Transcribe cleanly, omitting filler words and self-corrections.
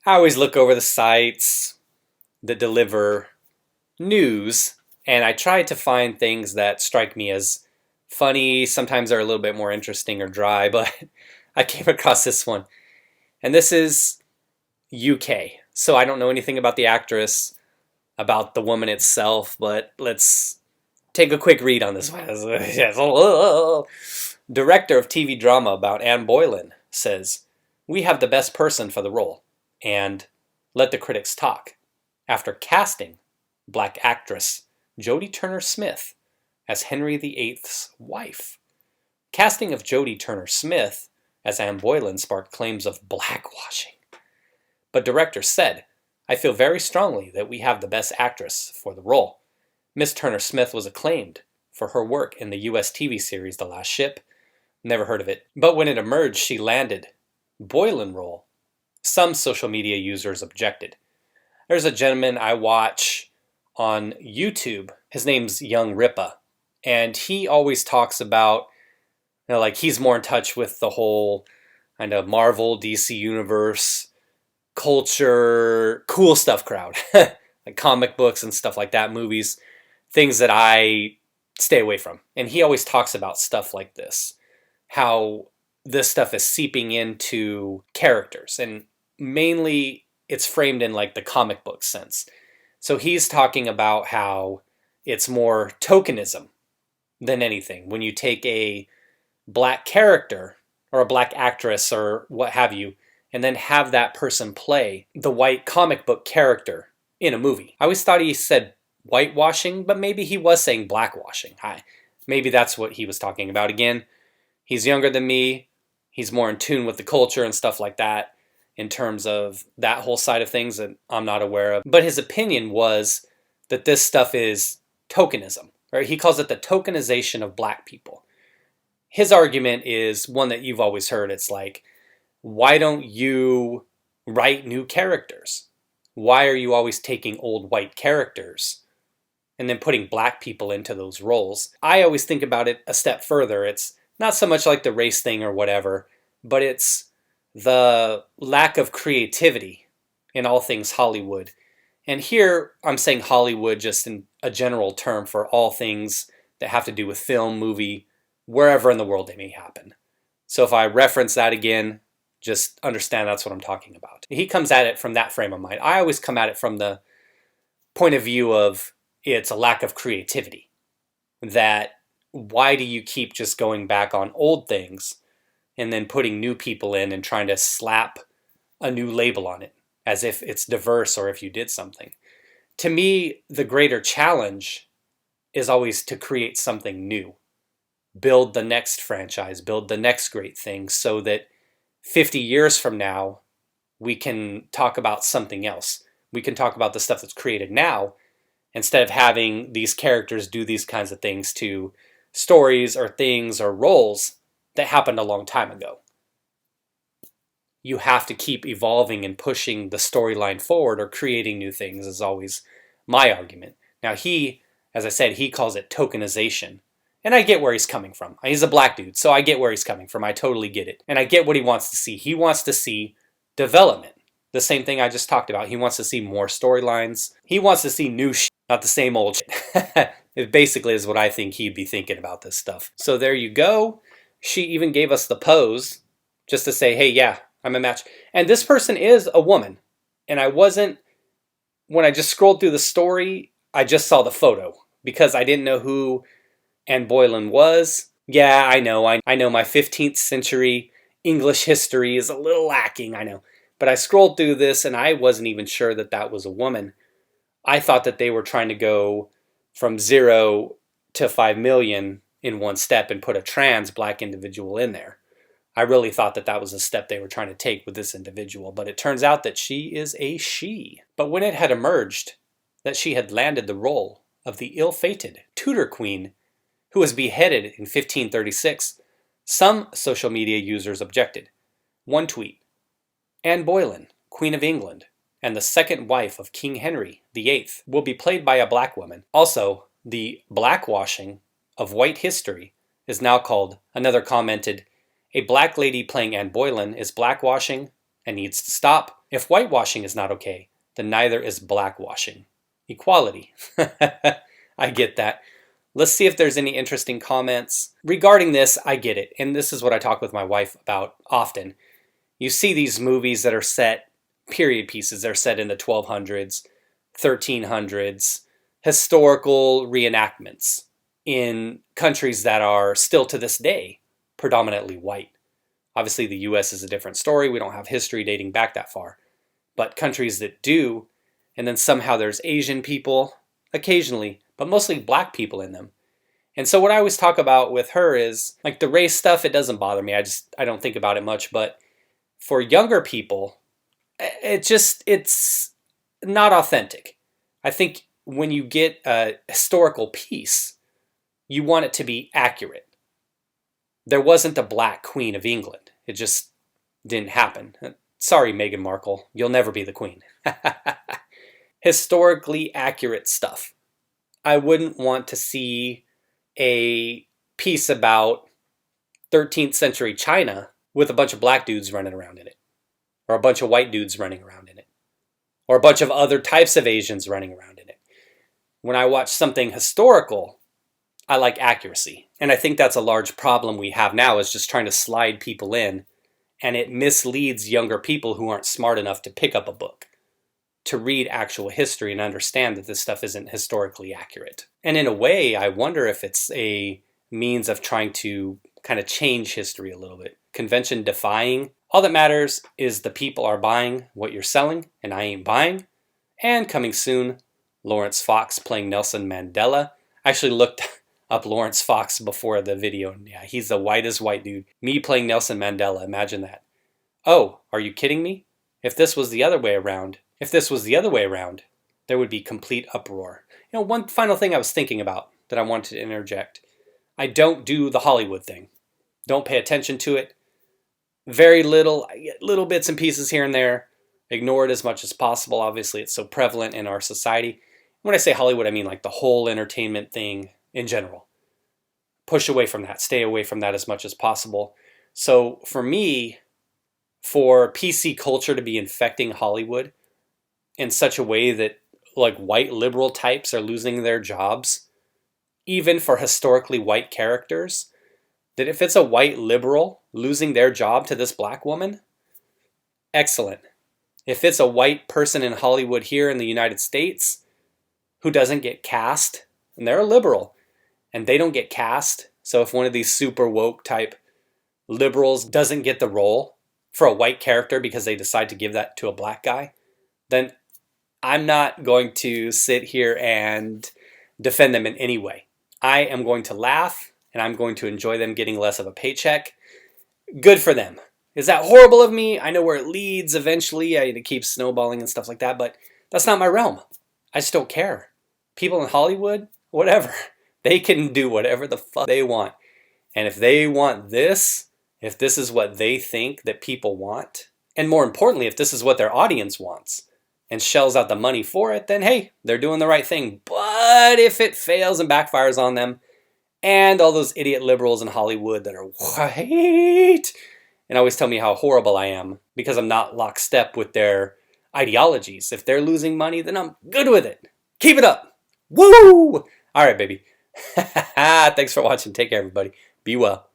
I always look over the sites that deliver news, and I try to find things that strike me as funny. Sometimes they're a little bit more interesting or dry, but I came across this one. And this is UK. So I don't know anything about the actress, about the woman itself, but let's take a quick read on this one. Director of TV drama about Anne Boleyn says, "We have the best person for the role," and "Let the critics talk," after casting black actress Jodie Turner-Smith as Henry VIII's wife. Casting of Jodie Turner-Smith as Anne Boleyn sparked claims of blackwashing. But director said, "I feel very strongly that we have the best actress for the role." Miss Turner-Smith was acclaimed for her work in the US TV series The Last Ship. Never heard of it. But when it emerged she landed Boleyn role, some social media users objected. There's a gentleman I watch on YouTube. His name's Young Ripa. And he always talks about, like he's more in touch with the whole kind of Marvel, DC universe, culture, cool stuff crowd. Like comic books and stuff like that, movies, things that I stay away from. And he always talks about stuff like this, how this stuff is seeping into characters. And mainly it's framed in like the comic book sense. So he's talking about how it's more tokenism than anything. When you take a black character or a black actress or what have you, and then have that person play the white comic book character in a movie. I always thought he said whitewashing, but maybe he was saying blackwashing. Maybe that's what he was talking about. Again, he's younger than me. He's more in tune with the culture and stuff like that in terms of that whole side of things that I'm not aware of. But his opinion was that this stuff is tokenism, right? He calls it the tokenization of black people. His argument is one that you've always heard. It's like, why don't you write new characters? Why are you always taking old white characters and then putting black people into those roles? I always think about it a step further. It's not so much like the race thing or whatever, but it's the lack of creativity in all things Hollywood. And here I'm saying Hollywood just in a general term for all things that have to do with film, movie, wherever in the world they may happen. So if I reference that again, just understand that's what I'm talking about. He comes at it from that frame of mind. I always come at it from the point of view of it's a lack of creativity. That why do you keep just going back on old things and then putting new people in and trying to slap a new label on it as if it's diverse or if you did something? To me, the greater challenge is always to create something new. Build the next franchise, build the next great thing so that 50 years from now, we can talk about something else. We can talk about the stuff that's created now instead of having these characters do these kinds of things to stories or things or roles that happened a long time ago. You have to keep evolving and pushing the storyline forward or creating new things is always my argument. Now he, as I said, he calls it tokenization. And I get where he's coming from. He's a black dude, so I get where he's coming from. I totally get it. And I get what he wants to see. He wants to see development. The same thing I just talked about. He wants to see more storylines. He wants to see new shit, not the same old shit. It basically is what I think he'd be thinking about this stuff. So there you go. She even gave us the pose just to say, hey, yeah, I'm a match. And this person is a woman. And I wasn't, when I just scrolled through the story, I just saw the photo because I didn't know who Anne Boleyn was. Yeah, I know my 15th century English history is a little lacking, I know. But I scrolled through this and I wasn't even sure that that was a woman. I thought that they were trying to go from 0 to 5 million in one step and put a trans black individual in there. I really thought that that was a step they were trying to take with this individual, but it turns out that she is a she. But when it had emerged that she had landed the role of the ill-fated Tudor queen who was beheaded in 1536, some social media users objected. One tweet, Anne Boleyn, Queen of England, and the second wife of King Henry VIII, will be played by a black woman. Also, the blackwashing of white history is now called, another commented, a black lady playing Anne Boleyn is blackwashing and needs to stop. If whitewashing is not okay, then neither is blackwashing. Equality. I get that. Let's see if there's any interesting comments. Regarding this, I get it. And this is what I talk with my wife about often. You see these movies that are set, period pieces. They're set in the 1200s, 1300s, historical reenactments in countries that are still to this day predominantly white. Obviously, the US is a different story. We don't have history dating back that far. But countries that do, and then somehow there's Asian people, occasionally, but mostly black people in them. And so what I always talk about with her is, like the race stuff, it doesn't bother me. I don't think about it much. But for younger people, it's not authentic. I think when you get a historical piece, you want it to be accurate. There wasn't a black queen of England. It just didn't happen. Sorry, Meghan Markle. You'll never be the queen. Historically accurate stuff. I wouldn't want to see a piece about 13th century China with a bunch of black dudes running around in it. Or a bunch of white dudes running around in it. Or a bunch of other types of Asians running around in it. When I watch something historical, I like accuracy. And I think that's a large problem we have now, is just trying to slide people in. And it misleads younger people who aren't smart enough to pick up a book, to read actual history and understand that this stuff isn't historically accurate. And in a way, I wonder if it's a means of trying to kind of change history a little bit. Convention defying. All that matters is the people are buying what you're selling, and I ain't buying. And coming soon, Lawrence Fox playing Nelson Mandela. I actually looked up Lawrence Fox before the video. Yeah, he's the whitest white dude. Me playing Nelson Mandela, imagine that. Oh, are you kidding me? If this was the other way around, there would be complete uproar. You know, one final thing I was thinking about that I wanted to interject. I don't do the Hollywood thing. Don't pay attention to it. Very little. I get little bits and pieces here and there. Ignore it as much as possible. Obviously, it's so prevalent in our society. When I say Hollywood, I mean like the whole entertainment thing in general. Push away from that. Stay away from that as much as possible. So for me, for PC culture to be infecting Hollywood in such a way that like white liberal types are losing their jobs, even for historically white characters, that if it's a white liberal losing their job to this black woman, excellent. If it's a white person in Hollywood here in the United States who doesn't get cast, and they're a liberal, and they don't get cast, so if one of these super woke type liberals doesn't get the role for a white character because they decide to give that to a black guy, then I'm not going to sit here and defend them in any way. I am going to laugh, and I'm going to enjoy them getting less of a paycheck. Good for them. Is that horrible of me? I know where it leads eventually. It keeps snowballing and stuff like that, but that's not my realm. I just don't care. People in Hollywood, whatever. They can do whatever the fuck they want. And if they want this, if this is what they think that people want, and more importantly, if this is what their audience wants and shells out the money for it, then hey, they're doing the right thing. But if it fails and backfires on them, and all those idiot liberals in Hollywood that are white and always tell me how horrible I am because I'm not lockstep with their ideologies. If they're losing money, then I'm good with it. Keep it up. Woo! All right, baby. Thanks for watching. Take care, everybody. Be well.